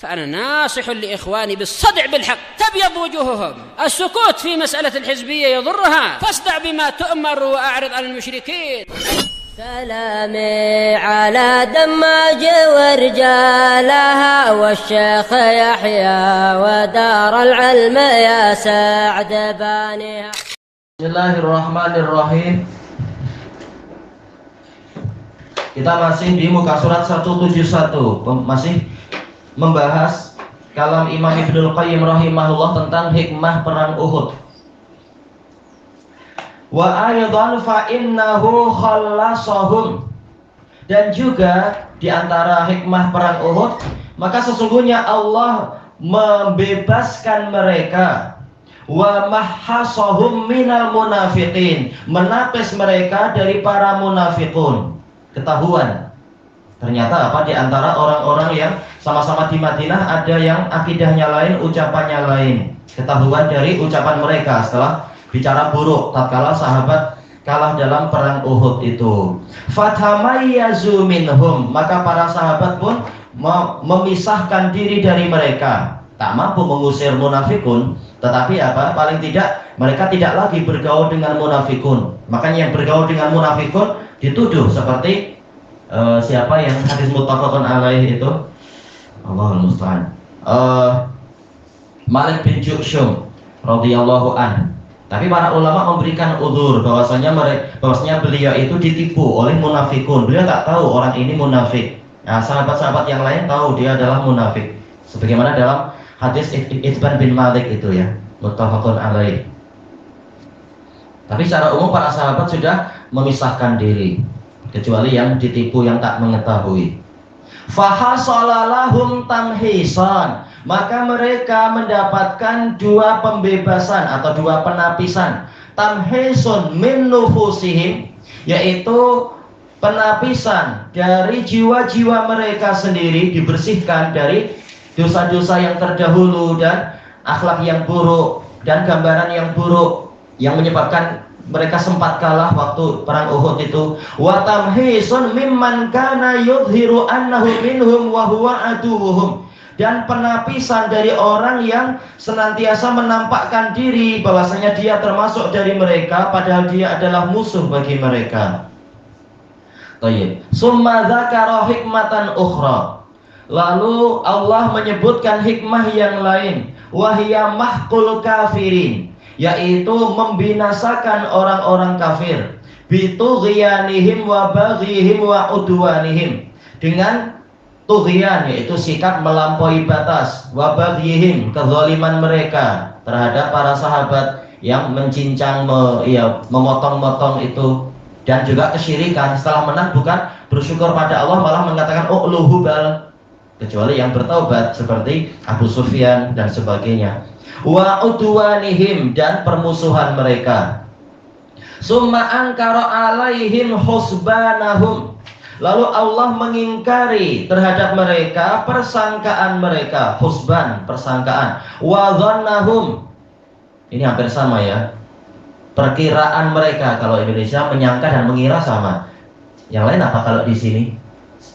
فأنا ناصح لإخواني بالصدع بالحق تبيض وجوههم. السكوت في مسألة الحزبية يضرها، فاصدع بما تؤمر وأعرض عن المشركين. سلامي على دماج ورجالها والشيخ يحيى ودار العلم يا سعد بانيها. Bismillahirrahmanirrahim. Kita masih di muka surat 171, masih membahas kalam Imam Ibnul Qayyim rahimahullah tentang hikmah perang Uhud. Wa aydan fa innahu khallasahum, dan juga di antara hikmah perang Uhud, maka sesungguhnya Allah membebaskan mereka. Wa mahhasahum minal munafiqin, menapis mereka dari para munafikun. Ketahuan ternyata apa, di antara orang-orang yang sama-sama di Madinah ada yang akidahnya lain, ucapannya lain. Ketahuan dari ucapan mereka setelah bicara buruk tatkala sahabat kalah dalam perang Uhud itu. Fatamayyazu minhum, maka para sahabat pun memisahkan diri dari mereka. Tak mampu mengusir munafikun, tetapi apa, paling tidak mereka tidak lagi bergaul dengan munafikun. Makanya yang bergaul dengan munafikun dituduh seperti siapa yang hadis muttafaqun alaih itu, Allahul musta'an, Malik bin Ju'shum radhiyallahu anhu. Tapi para ulama memberikan udzur bahwasanya beliau itu ditipu oleh munafikun. Beliau tak tahu orang ini munafik. Nah, sahabat-sahabat yang lain tahu dia adalah munafik. Sebagaimana dalam hadis Itban bin Malik itu ya, muttafaqun alaih. Tapi secara umum para sahabat sudah memisahkan diri, kecuali yang ditipu, yang tak mengetahui. Fahasalalahum tamhisan, maka mereka mendapatkan dua pembebasan atau dua penapisan. Tamhisun min nufusihim, yaitu penapisan dari jiwa-jiwa mereka sendiri, dibersihkan dari dosa-dosa yang terdahulu dan akhlak yang buruk dan gambaran yang buruk yang menyebabkan mereka sempat kalah waktu perang Uhud itu. Wa tamhisun mimman kana yudhiru annahu minhum wa huwa aduwwuhum, dan penapisan dari orang yang senantiasa menampakkan diri bahwasanya dia termasuk dari mereka padahal dia adalah musuh bagi mereka. Thayyib. Summa dzakara hikmatan ukhra, lalu Allah menyebutkan hikmah yang lain, wahya mahqul kafirin, yaitu membinasakan orang-orang kafir, bitughyanihim wa baghihim wa udwanihim, dengan tughyan yaitu sikap melampaui batas, wa baghihim kezaliman mereka terhadap para sahabat yang mencincang, memotong-motong itu, dan juga kesyirikan. Setelah menang bukan bersyukur pada Allah, malah mengatakan uluhubal, kecuali yang bertaubat seperti Abu Sufyan dan sebagainya. Wa udwanihim, dan permusuhan mereka. Summa ankara alaihim husbanahum, lalu Allah mengingkari terhadap mereka persangkaan mereka. Husban, persangkaan. Wa dhannahum, ini hampir sama ya, perkiraan mereka. Kalau Indonesia menyangka dan mengira sama. Yang lain apa kalau di sini?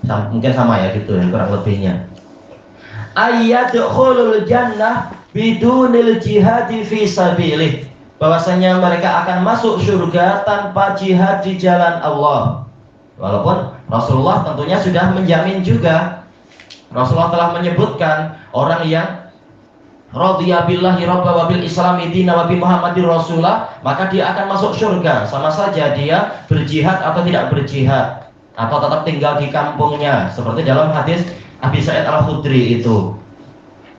Mungkin sama ya gitu ya, kurang lebihnya. Ayyadkhulul jannah bidunil jihadi fi sabilih, bahwasanya mereka akan masuk surga tanpa jihad di jalan Allah. Walaupun Rasulullah tentunya sudah menjamin juga. Rasulullah telah menyebutkan orang yang radhiya billahi rabba wa bil islami dina wa bi muhammadir rasulah, maka dia akan masuk surga, sama saja dia berjihad atau tidak berjihad, atau tetap tinggal di kampungnya, seperti dalam hadis Abi Sa'id Al-Khudri itu.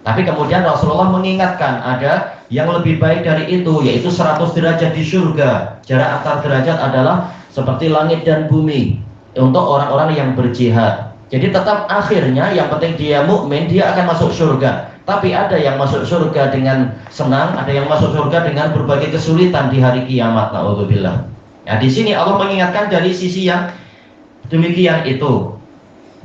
Tapi kemudian Rasulullah mengingatkan ada yang lebih baik dari itu, yaitu 100 derajat di surga. Jarak antar derajat adalah seperti langit dan bumi untuk orang-orang yang berjihad. Jadi tetap akhirnya yang penting dia mukmin, dia akan masuk surga. Tapi ada yang masuk surga dengan senang, ada yang masuk surga dengan berbagai kesulitan di hari kiamat. Na'udzubillah. Nah, di sini Allah mengingatkan dari sisi yang demikian itu,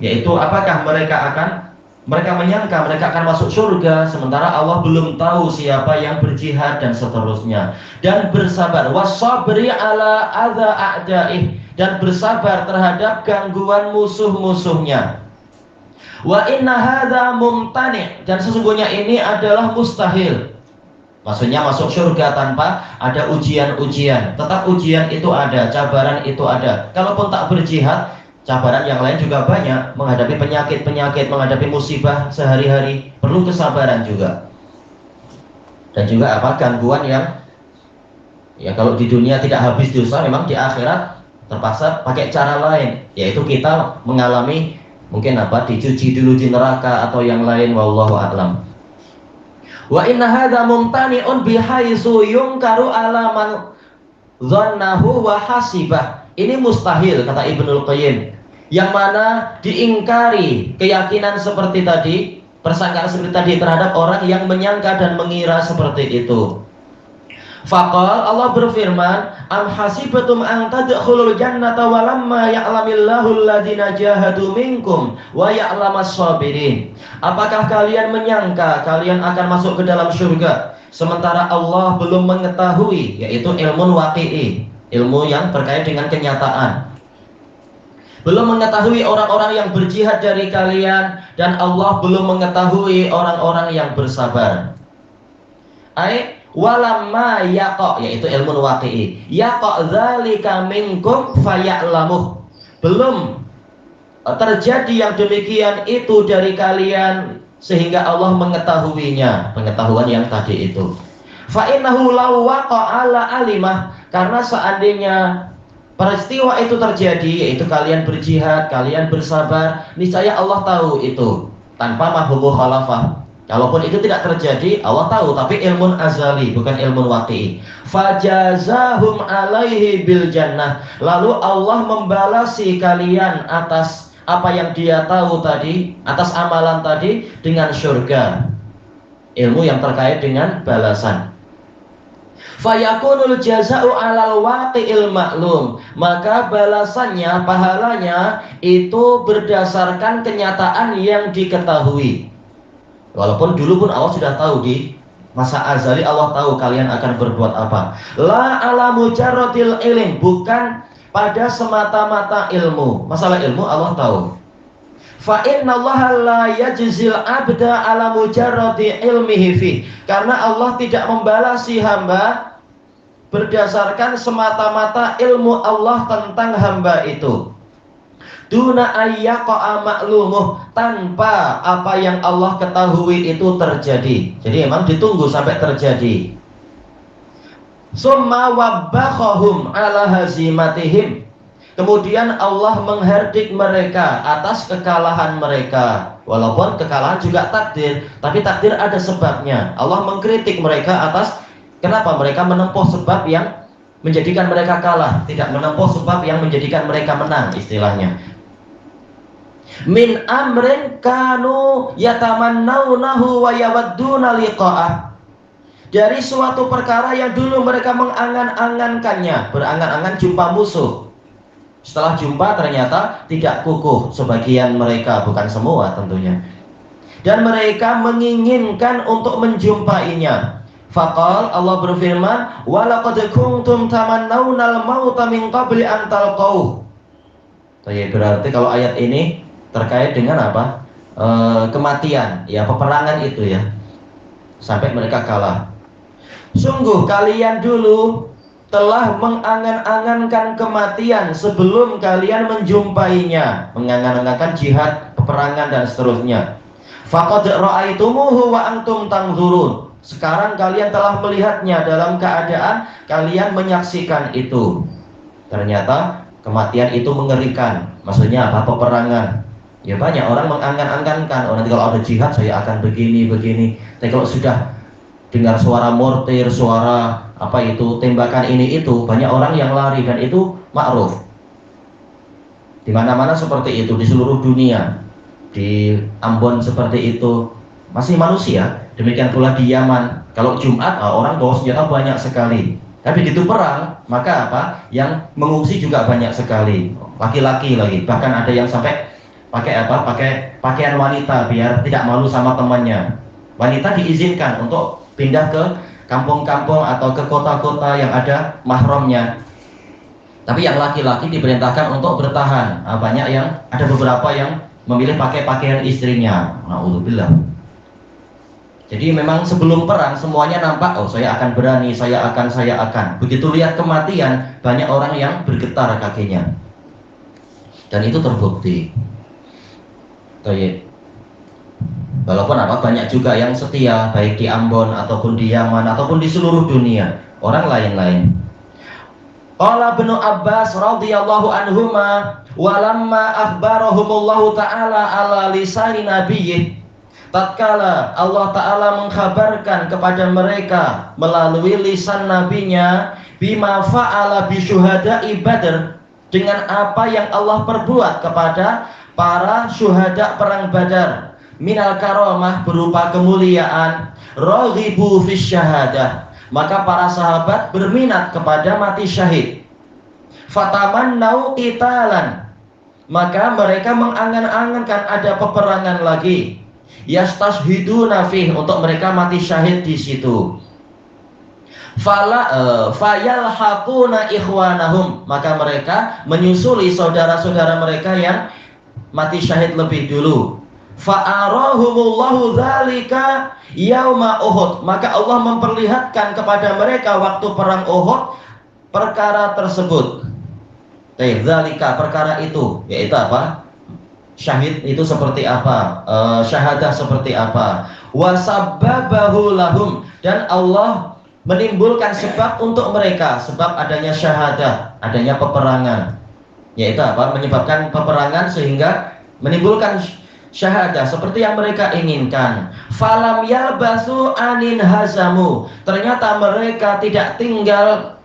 yaitu apakah mereka menyangka mereka akan masuk surga, sementara Allah belum tahu siapa yang berjihad dan seterusnya. Dan bersabar, wasabri ala adza a'daih, dan bersabar terhadap gangguan musuh-musuhnya. Wa inna hadza mumtani', dan sesungguhnya ini adalah mustahil. Maksudnya masuk surga tanpa ada ujian-ujian. Tetap ujian itu ada, cabaran itu ada. Kalaupun tak berjihad, cabaran yang lain juga banyak. Menghadapi penyakit-penyakit, menghadapi musibah sehari-hari, perlu kesabaran juga. Dan juga gangguan yang ya kalau di dunia tidak habis dosa, memang di akhirat terpaksa pakai cara lain, yaitu kita mengalami mungkin dicuci dulu di neraka atau yang lain, wallahu a'lam. Wa inna hadza mumtani'un bihaitsu yunkaru ala man dhannahu wa hasibah. Ini mustahil, kata Ibnul Qayyim, yang mana diingkari keyakinan seperti tadi, persangkaan seperti tadi terhadap orang yang menyangka dan mengira seperti itu. Faqal, Allah berfirman, am hasibatum an tadkhulul jannata wa lamma ya'lamillahu alladhina jahadu minkum wa ya'lamas sabirin. Apakah kalian menyangka kalian akan masuk ke dalam surga sementara Allah belum mengetahui, yaitu ilmu waqi'i, ilmu yang terkait dengan kenyataan. Belum mengetahui orang-orang yang berjihad dari kalian, dan Allah belum mengetahui orang-orang yang bersabar. Walamma yaqa, yaitu ilmu waqi'i, yaqa dzalika minkum faya'lamuh, belum terjadi yang demikian itu dari kalian sehingga Allah mengetahuinya, pengetahuan yang tadi itu. Fa innahu law waqa'a ala alimah, karena seandainya peristiwa itu terjadi, yaitu kalian berjihad, kalian bersabar, niscaya Allah tahu itu tanpa mafhum khalafah. Kalaupun itu tidak terjadi, Allah tahu, tapi ilmun azali, bukan ilmun waqi'i. Fajazahum alaihi bil jannah, lalu Allah membalasi kalian atas apa yang dia tahu tadi, atas amalan tadi, dengan surga. Ilmu yang terkait dengan balasan. Fayakunul jaza'u alal waqi'il ma'lum, maka balasannya, pahalanya itu berdasarkan kenyataan yang diketahui. Walaupun dulu pun Allah sudah tahu, di masa azali Allah tahu kalian akan berbuat apa. La ala mujarradil ilm, bukan pada semata-mata ilmu. Masalah ilmu Allah tahu. Fa innallaha la yajzil abda ala mujarradi ilmihi fi, karena Allah tidak membalasi hamba berdasarkan semata-mata ilmu Allah tentang hamba itu. Duna ayyaqa'a ma'lumuh, tanpa apa yang Allah ketahui itu terjadi. Jadi memang ditunggu sampai terjadi. Summa wabbakhahum ala hazimatihim, kemudian Allah mengherdik mereka atas kekalahan mereka. Walaupun kekalahan juga takdir, tapi takdir ada sebabnya. Allah mengkritik mereka atas kenapa mereka menempuh sebab yang menjadikan mereka kalah, tidak menempuh sebab yang menjadikan mereka menang, istilahnya. Min amrin kanu yatamannawnahu wa yawadduna liqa'ah, dari suatu perkara yang dulu mereka mengangan-angankannya, berangan-angan jumpa musuh. Setelah jumpa ternyata tidak kukuh sebagian mereka, bukan semua tentunya, dan mereka menginginkan untuk menjumpainya. Faqal, Allah berfirman, walaqad kuntum tamannawnal mauta min qabli an talqauh. Berarti kalau ayat ini terkait dengan apa? Kematian, ya, peperangan itu ya, sampai mereka kalah. Sungguh kalian dulu telah mengangan-angankan kematian sebelum kalian menjumpainya, mengangan-angankan jihad, peperangan dan seterusnya. Faqad ra'aitumuhu wa antum tanzurun, sekarang kalian telah melihatnya dalam keadaan kalian menyaksikan itu. Ternyata kematian itu mengerikan. Maksudnya apa? Peperangan. Ya, banyak orang mengangan-angankan, nanti kalau ada jihad saya akan begini. Tapi kalau sudah dengar suara mortir, suara tembakan ini itu, banyak orang yang lari, dan itu ma'ruf. Di mana-mana seperti itu, di seluruh dunia. Di Ambon seperti itu, masih manusia. Demikian pula di Yaman. Kalau Jumat, orang bawa senjata banyak sekali. Tapi begitu perang, maka yang mengungsi juga banyak sekali. Laki-laki lagi, bahkan ada yang sampai pakai pakaian wanita biar tidak malu sama temannya. Wanita diizinkan untuk pindah ke kampung-kampung atau ke kota-kota yang ada mahramnya. Tapi yang laki-laki diperintahkan untuk bertahan. Banyak yang ada beberapa yang memilih pakai pakaian istrinya. Na'udzubillah. Jadi memang sebelum perang semuanya nampak, oh saya akan berani, saya akan. Begitu lihat kematian, banyak orang yang bergetar kakinya. Dan itu terbukti. Walaupun banyak juga yang setia, baik di Ambon ataupun di Yaman ataupun di seluruh dunia, orang lain-lain. Qala Ibnu Abbas radhiyallahu anhuma walamma akhbarahumullahu ta'ala ala lisani nabiyyih, tatkala Allah Ta'ala mengkhabarkan kepada mereka melalui lisan nabinya bima fa'ala bi syuhada'i Badr, dengan apa yang Allah perbuat kepada para syuhada perang Badar, minal karamah berupa kemuliaan, raghibu fis syahadah, maka para sahabat berminat kepada mati syahid. Fatamannau qitalan, maka mereka mengangan-angankan ada peperangan lagi. Yastashhiduna fih, untuk mereka mati syahid di situ. Fayalhaquna ikhwanahum, maka mereka menyusuli saudara-saudara mereka yang mati syahid lebih dulu. Fa'arahumullahu dzalika yauma Uhud, maka Allah memperlihatkan kepada mereka waktu perang Uhud perkara tersebut. Dzalika, perkara itu, yaitu apa? Syahid itu seperti apa? Syahadah seperti apa? Wasabbabahu lahum, dan Allah menimbulkan sebab untuk mereka, sebab adanya syahadah, adanya peperangan, yaitu apa? Menyebabkan peperangan sehingga menimbulkan syahadah seperti yang mereka inginkan. Falam yalbasu anin hazamu, ternyata mereka tidak tinggal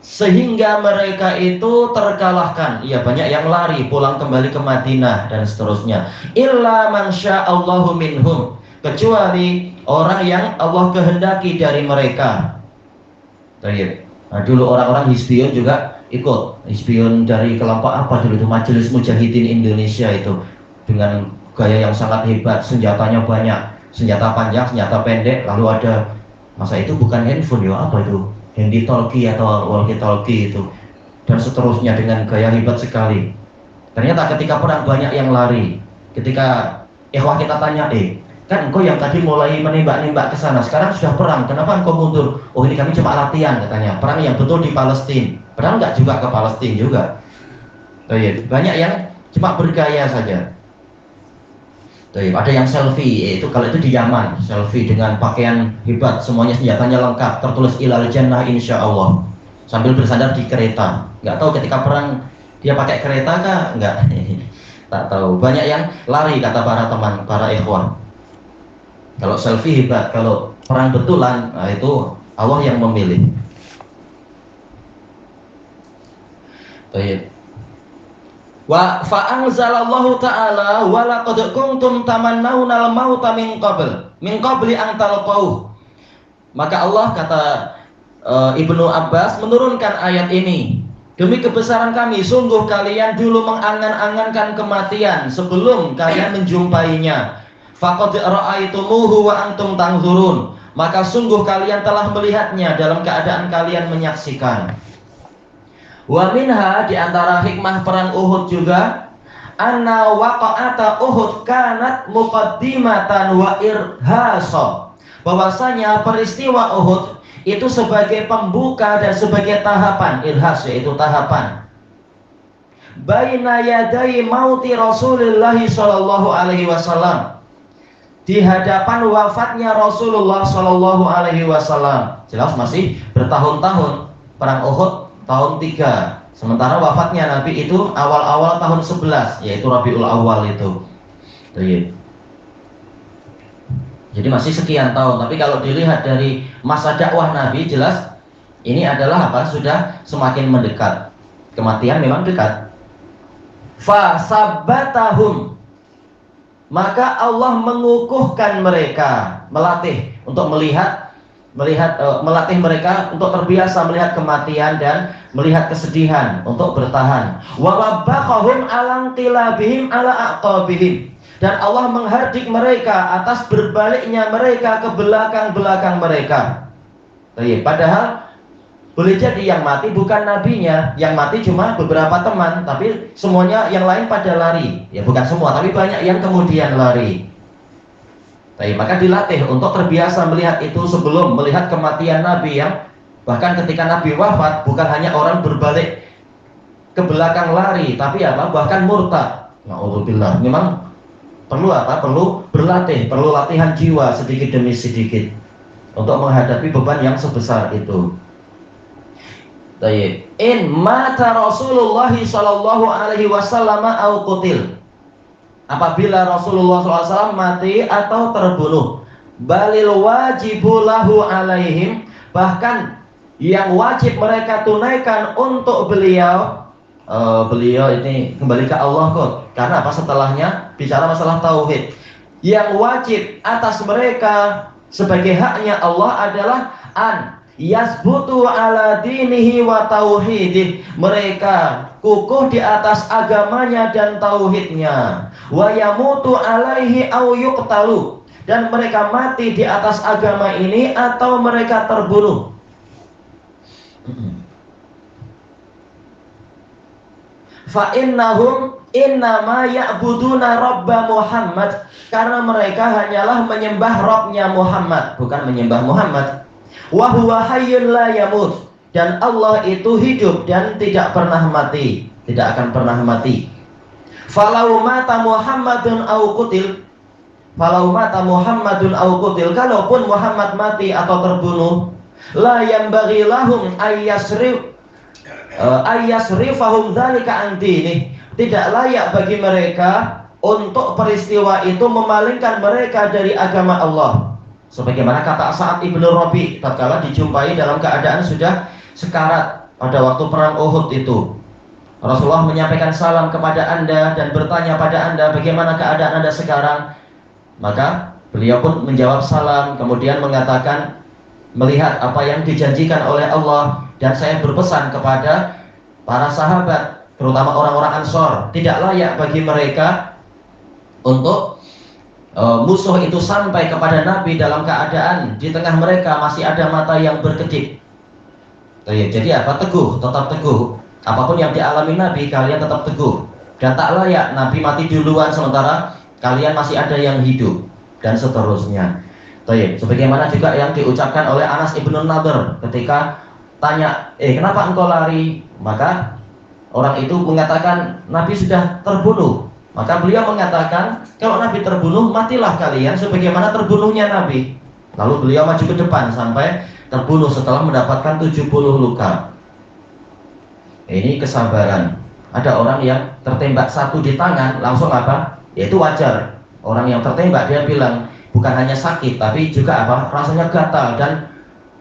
sehingga mereka itu terkalahkan. Iya, banyak yang lari pulang kembali ke Madinah dan seterusnya. Illa man sya'allahu minhum, kecuali orang yang Allah kehendaki dari mereka. Nah, dulu orang-orang Hizbiyun juga ikut. Hizbiyun dari kelompok apa dulu itu, Majelis Mujahidin Indonesia itu, dengan gaya yang sangat hebat, senjatanya banyak, senjata panjang, senjata pendek, lalu ada, masa itu bukan handphone ya, apa itu, handy talkie atau walkie talkie itu, dan seterusnya dengan gaya hebat sekali. Ternyata ketika perang banyak yang lari. Ketika ikhwah kita tanya, kan engkau yang tadi mulai menembak-nembak ke sana, sekarang sudah perang, kenapa engkau mundur? Oh, ini kami cuma latihan katanya, perang yang betul di Palestina. Padahal nggak juga ke Palestina juga. Banyak yang cuma bergaya saja. Ada yang selfie, itu kalau itu di Yaman, selfie dengan pakaian hebat, semuanya senjatanya lengkap, tertulis ilal jannah insya Allah, sambil bersandar di kereta. Nggak tahu ketika perang dia pakai kereta kah? Nggak, tak tahu. Banyak yang lari, kata para teman, para ikhwan. Kalau selfie hebat, kalau perang betulan, nah itu Allah yang memilih. Wa fa'anzalallahu ta'ala wa laqad kuntum tamannawna al-mauta min qabli an talqahu. Maka Allah, kata Ibnu Abbas, menurunkan ayat ini, demi kebesaran kami, sungguh kalian dulu mengangan-angankan kematian sebelum kalian menjumpainya. Faqad ra'aitumuhu wa antum tanzurun, maka sungguh kalian telah melihatnya dalam keadaan kalian menyaksikan. Wa minha, diantara hikmah perang Uhud juga, anna waqa'ata Uhud kanat muqaddimatan wa irhasa, bahwasanya peristiwa Uhud itu sebagai pembuka dan sebagai tahapan, irhas yaitu tahapan, baina yadai mauti Rasulullah sallallahu alaihi wasallam, di hadapan wafatnya Rasulullah sallallahu alaihi wasallam. Jelas masih bertahun-tahun, perang Uhud tahun 3, sementara wafatnya Nabi itu awal-awal tahun 11, yaitu Rabiul Awal itu. Jadi masih sekian tahun. Tapi kalau dilihat dari masa dakwah Nabi, jelas ini adalah apa? Sudah semakin mendekat. Kematian memang dekat. Fa sabbatahum, maka Allah mengukuhkan mereka, melatih untuk melatih mereka untuk terbiasa melihat kematian dan melihat kesedihan untuk bertahan. Wa wabbaqahum alang tilabihim ala aqabihim, dan Allah menghardik mereka atas berbaliknya mereka ke belakang-belakang mereka. Padahal Boleh jadi yang mati bukan nabinya, yang mati cuma beberapa teman, tapi semuanya yang lain pada lari. Ya bukan semua, tapi banyak yang kemudian lari. Maka dilatih untuk terbiasa melihat itu sebelum melihat kematian Nabi, yang bahkan ketika Nabi wafat bukan hanya orang berbalik ke belakang lari, tapi apa? Bahkan murtad. Na'udzubillah. Memang perlu apa? Perlu berlatih, perlu latihan jiwa sedikit demi sedikit untuk menghadapi beban yang sebesar itu. In mata Rasulullah sallallahu alaihi wasallam au qutil. Apabila Rasulullah SAW mati atau terbunuh, balil wajibu lahu alaihim, bahkan yang wajib mereka tunaikan untuk beliau, beliau ini kembali ke Allah kok, karena apa? Setelahnya bicara masalah tauhid. Yang wajib atas mereka sebagai haknya Allah adalah an yasbutu ala dinihi wa tauhidih, mereka kukuh di atas agamanya dan tauhidnya, wa yamutu alaihi au yuqtalu, dan mereka mati di atas agama ini atau mereka terbunuh. Fa innahum innama ya'buduna rabba Muhammad, karena mereka hanyalah menyembah Rabbnya Muhammad, bukan menyembah Muhammad. Wa huwa hayyun la yamut, dan Allah itu hidup dan tidak pernah mati, tidak akan pernah mati. Falau mata Muhammadun au qutil, falau mata Muhammadun au qutil, kalaupun Muhammad mati atau terbunuh, la yanbaghi lahum ayyasrifahum dzalika an dini, tidak layak bagi mereka untuk peristiwa itu memalingkan mereka dari agama Allah. Sebagaimana kata Sa'ad ibn Rabi tatkala dijumpai dalam keadaan sudah sekarat pada waktu perang Uhud itu. Rasulullah menyampaikan salam kepada Anda dan bertanya pada Anda, bagaimana keadaan Anda sekarang? Maka beliau pun menjawab salam, kemudian mengatakan, melihat apa yang dijanjikan oleh Allah, dan saya berpesan kepada para sahabat, terutama orang-orang Ansor, tidak layak bagi mereka untuk musuh itu sampai kepada Nabi dalam keadaan di tengah mereka masih ada mata yang berkedip. Jadi apa? Teguh, tetap teguh. Apapun yang dialami Nabi, kalian tetap teguh. Dan tak layak Nabi mati duluan sementara kalian masih ada yang hidup, dan seterusnya. Sebagaimana juga yang diucapkan oleh Anas ibn Nadhr ketika tanya, kenapa engkau lari? Maka orang itu mengatakan Nabi sudah terbunuh. Maka beliau mengatakan, kalau Nabi terbunuh, matilah kalian sebagaimana terbunuhnya Nabi. Lalu beliau maju ke depan sampai terbunuh setelah mendapatkan 70 luka. Ini kesabaran. Ada orang yang tertembak satu di tangan, langsung apa? Yaitu wajar. Orang yang tertembak dia bilang, bukan hanya sakit, tapi juga apa? Rasanya gatal dan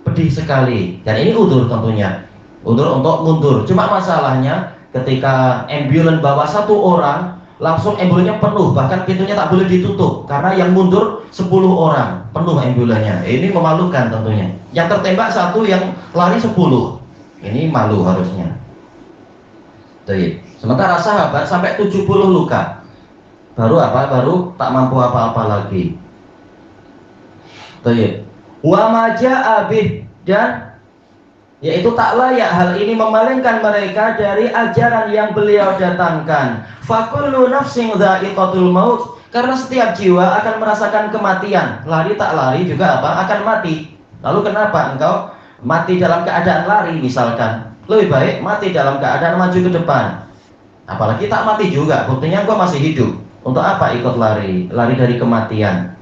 pedih sekali. Dan ini udzur tentunya. Udzur untuk mundur. Cuma masalahnya ketika ambulans bawa satu orang, langsung ambulannya penuh, bahkan pintunya tak boleh ditutup karena yang mundur 10 orang, penuh ambulannya. Ini memalukan tentunya. Yang tertembak satu, yang lari 10. Ini malu harusnya. Sementara sahabat sampai 70 luka. Baru apa? Baru tak mampu apa-apa lagi. Wa maja'a bih, dan yaitu tak layak hal ini memalingkan mereka dari ajaran yang beliau datangkan. Fakullu nafsin dha'iqatul maut, karena setiap jiwa akan merasakan kematian. Lari tak lari juga apa? Akan mati. Lalu kenapa engkau mati dalam keadaan lari misalkan? Lebih baik mati dalam keadaan maju ke depan. Apalagi tak mati juga, buktinya engkau masih hidup. Untuk apa ikut lari? Lari dari kematian.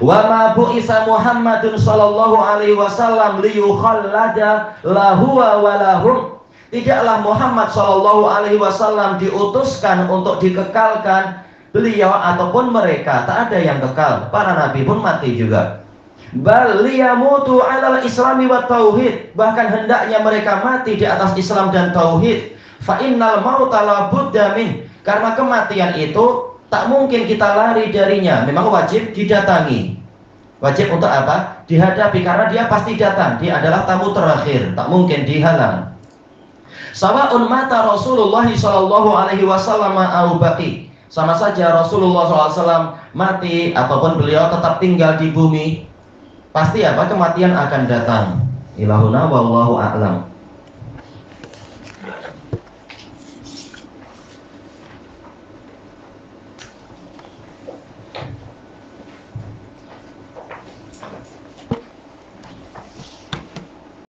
Wa ma bu'isa Muhammadun sallallahu alaihi wasallam liyukhallada lahu wa lahum. Tidaklah Muhammad sallallahu alaihi wasallam diutuskan untuk dikekalkan beliau ataupun mereka. Tak ada yang kekal. Para nabi pun mati juga. Bal liyamutu 'alal islami wa tauhid. Bahkan hendaknya mereka mati di atas Islam dan tauhid. Fa innal mauta la budda min. Karena kematian itu tak mungkin kita lari darinya, memang wajib didatangi. Wajib untuk apa? Dihadapi, karena dia pasti datang. Dia adalah tamu terakhir, tak mungkin dihalang. Sawa'un mata Rasulullah sallallahu alaihi wasallam au baqi. Sama saja Rasulullah SAW mati ataupun beliau tetap tinggal di bumi, pasti apa? Kematian akan datang. Ilahuna wallahu a'lam.